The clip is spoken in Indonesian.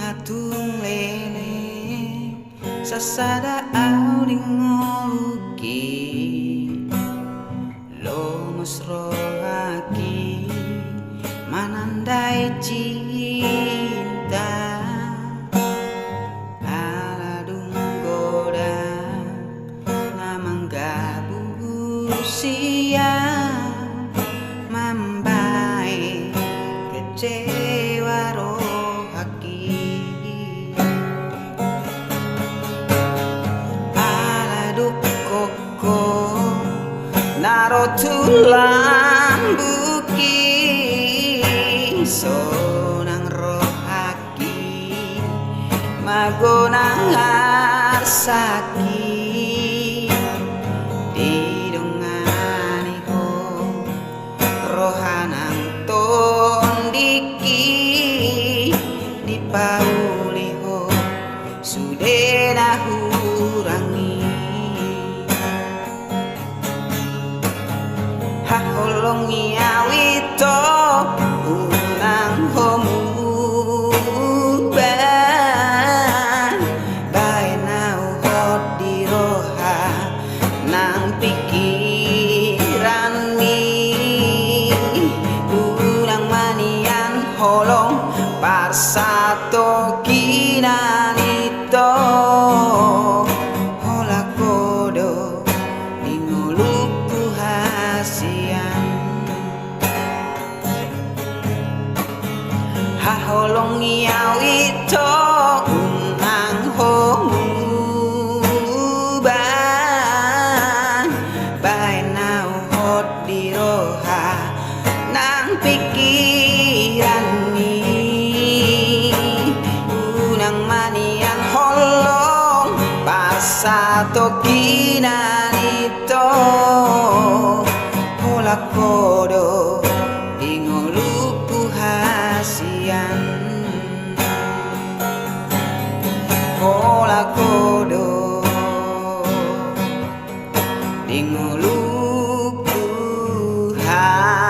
hatung lele sasada au dingoluki lo mesro haki manandai cinta ala dunggoda namangga busia mambai kecewa roh haki ala koko naro tulang buki sonang roh haki magonang arsaki didongani rohanang tondiki di pauliho sudena hurangi haholongi awito unang homuban bae nau hot di roha nang pikiran holong parsato kinanito hola kodo ingoluku hasian haholong iawito unang homuban bae nau hot di roha nang pikiran pasato kinanito hola kodo ingoluku hasian hola kodo ingoluku hasian